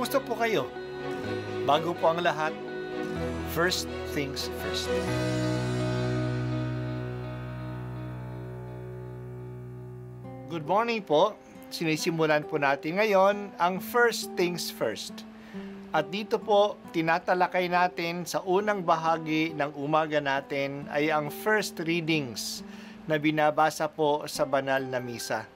Kumusta po kayo? Bago po ang lahat, first things first. Good morning po. Sinisimulan po natin ngayon ang first things first. At dito po, tinatalakay natin sa unang bahagi ng umaga natin ay ang first readings na binabasa po sa banal na misa.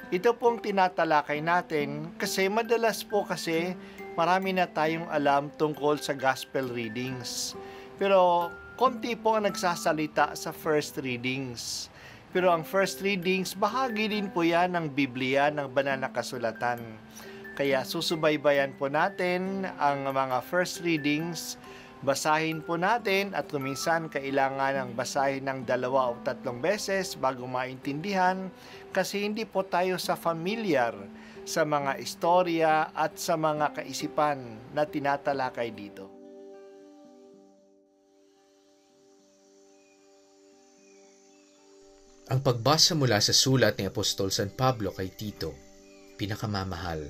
Ito pong tinatalakay natin kasi madalas po kasi marami na tayong alam tungkol sa gospel readings. Pero konti po ang nagsasalita sa first readings. Pero ang first readings, bahagi din po yan ng Biblia, ng banal na kasulatan. Kaya susubaybayan po natin ang mga first readings. Basahin po natin at kuminsan kailangan ng basahin ng 2 o 3 beses bago maintindihan kasi hindi po tayo familiar sa mga istorya at sa mga kaisipan na tinatalakay dito. Ang pagbasa mula sa sulat ni Apostol San Pablo kay Tito, pinakamamahal,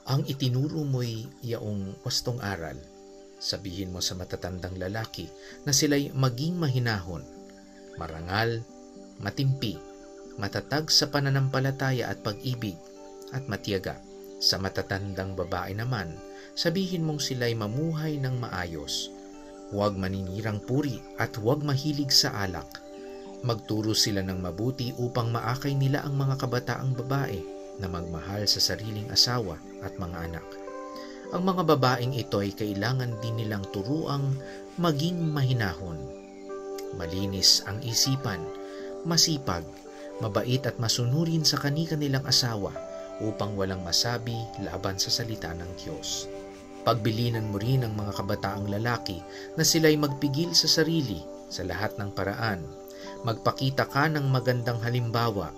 ang itinuro mo'y yaong wastong aral. Sabihin mo sa matatandang lalaki na sila'y maging mahinahon, marangal, matimpi, matatag sa pananampalataya at pag-ibig, at matiyaga. Sa matatandang babae naman, sabihin mong sila'y mamuhay ng maayos. Huwag maninirang puri at huwag mahilig sa alak. Magturo sila ng mabuti upang maakay nila ang mga kabataang babae na magmahal sa sariling asawa at mga anak. Ang mga babaeng ito ay kailangan din nilang turuang maging mahinahon. Malinis ang isipan, masipag, mabait at masunurin sa kani-kanilang asawa upang walang masabi laban sa salita ng Diyos. Pagbilinan mo rin ang mga kabataang lalaki na sila'y magpigil sa sarili sa lahat ng paraan. Magpakita ka ng magandang halimbawa.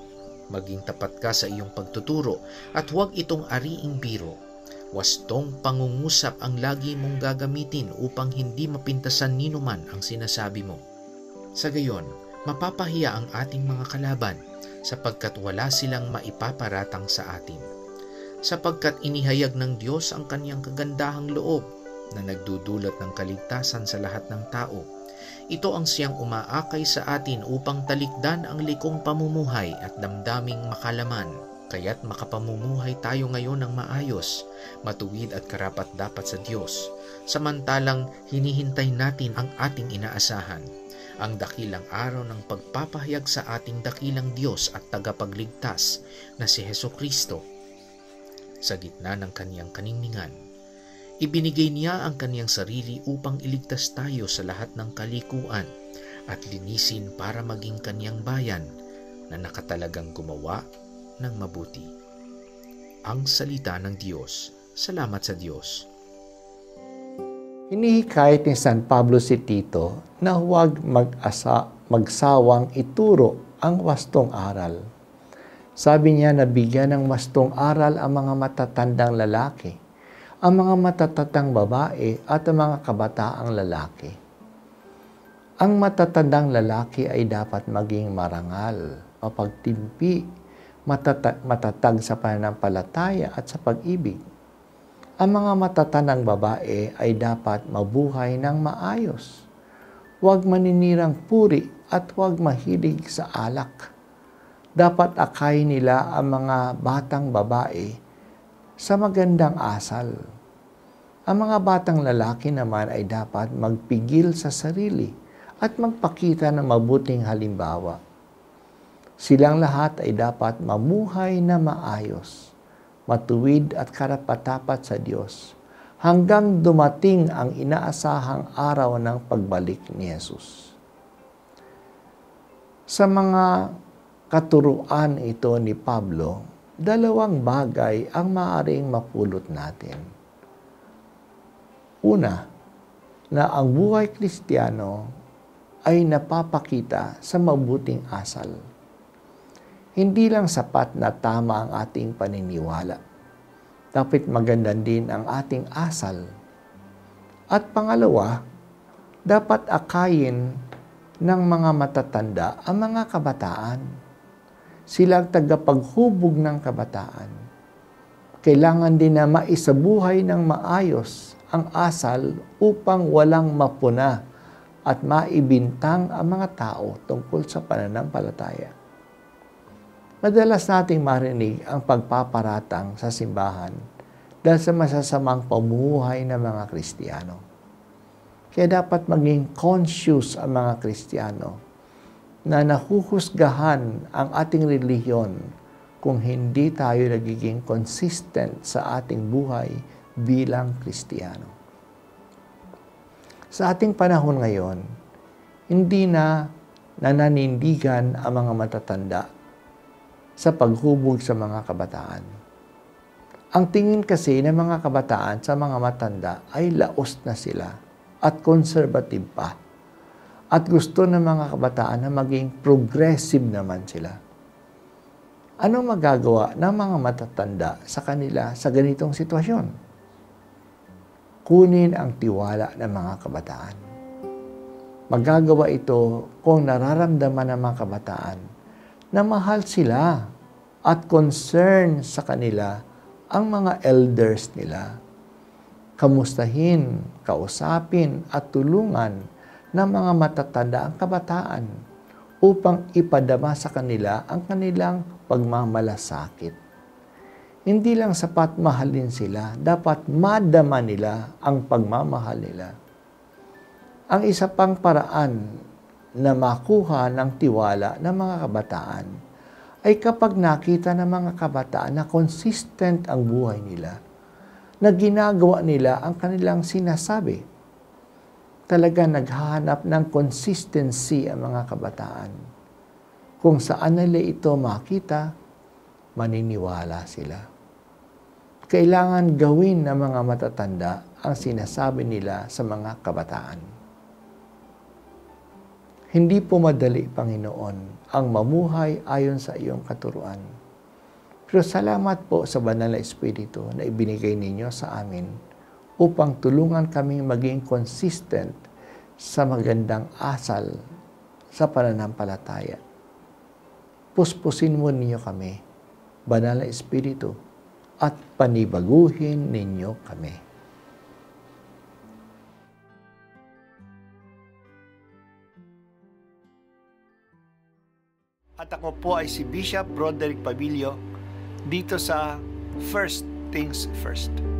Maging tapat ka sa iyong pagtuturo at huwag itong ariing biro. Wastong pangungusap ang lagi mong gagamitin upang hindi mapintasan ninuman ang sinasabi mo. Sa gayon, mapapahiya ang ating mga kalaban sapagkat wala silang maipaparatang sa atin. Sapagkat inihayag ng Diyos ang kanyang kagandahang loob na nagdudulot ng kaligtasan sa lahat ng tao. Ito ang siyang umaakay sa atin upang talikdan ang likong pamumuhay at damdaming makalaman. Kaya't makapamumuhay tayo ngayon ng maayos, matuwid at karapat-dapat sa Diyos. Samantalang hinihintay natin ang ating inaasahan, ang dakilang araw ng pagpapahayag sa ating dakilang Diyos at tagapagligtas na si Hesukristo. Sa gitna ng kaniyang kaningningan, ibinigay niya ang kaniyang sarili upang iligtas tayo sa lahat ng kalikuan at linisin para maging kaniyang bayan na nakatalagang gumawa ng mabuti. Ang salita ng Diyos. Salamat sa Diyos. Hinihikayat ni San Pablo si Tito na huwag magsawang ituro ang wastong aral. Sabi niya na bigyan ng wastong aral ang mga matatandang lalaki, ang mga matatandang babae at ang mga kabataang lalaki. Ang matatandang lalaki ay dapat maging marangal, mapagtimpi, matatag sa pananampalataya at sa pag-ibig. Ang mga matatandang babae ay dapat mabuhay ng maayos. Huwag maninirang puri at huwag mahilig sa alak. Dapat akayin nila ang mga batang babae sa magandang asal. Ang mga batang lalaki naman ay dapat magpigil sa sarili at magpakita ng mabuting halimbawa. Silang lahat ay dapat mamuhay na maayos, matuwid at karapat-dapat sa Diyos hanggang dumating ang inaasahang araw ng pagbalik ni Jesus. Sa mga katuruan ito ni Pablo, 2 bagay ang maaaring mapulot natin. Una, na ang buhay Kristiyano ay napapakita sa mabuting asal. Hindi lang sapat na tama ang ating paniniwala. Dapat maganda din ang ating asal. At pangalawa, dapat akayin ng mga matatanda ang mga kabataan. Sila ang tagapaghubog ng kabataan. Kailangan din na maisabuhay ng maayos ang asal upang walang mapuna at maibintang ang mga tao tungkol sa pananampalataya. Madalas nating marinig ang pagpaparatang sa simbahan dahil sa masasamang pamumuhay ng mga Kristiyano. Kaya dapat maging conscious ang mga Kristiyano na nahuhusgahan ang ating relihiyon kung hindi tayo nagiging consistent sa ating buhay bilang Kristiyano. Sa ating panahon ngayon, hindi na nananindigan ang mga matatanda sa paghubog sa mga kabataan. Ang tingin kasi ng mga kabataan sa mga matanda ay laos na sila at conservative pa. At gusto ng mga kabataan na maging progressive naman sila. Ano magagawa ng mga matatanda sa kanila sa ganitong sitwasyon? Kunin ang tiwala ng mga kabataan. Magagawa ito kung nararamdaman ng mga kabataan na mahal sila at concern sa kanila ang mga elders nila. Kamustahin, kausapin at tulungan ng mga matatanda ang kabataan upang ipadama sa kanila ang kanilang pagmamalasakit. Hindi lang sapat mahalin sila, dapat madama nila ang pagmamahal nila. Ang isa pang paraan na makuha ng tiwala ng mga kabataan ay kapag nakita ng mga kabataan na consistent ang buhay nila, na ginagawa nila ang kanilang sinasabi. Talaga naghahanap ng consistency ang mga kabataan. Kung saan nila ito makita, maniniwala sila. Kailangan gawin ng mga matatanda ang sinasabi nila sa mga kabataan. Hindi po madali, Panginoon, ang mamuhay ayon sa iyong katuruan. Pero salamat po sa Banal na Espiritu na ibinigay ninyo sa amin upang tulungan kaming maging consistent sa magandang asal sa pananampalataya. Puspusin mo ninyo kami, Banal na Espiritu, at panibaguhin ninyo kami. At ako po ay si Bishop Broderick Pabilio dito sa First Things First.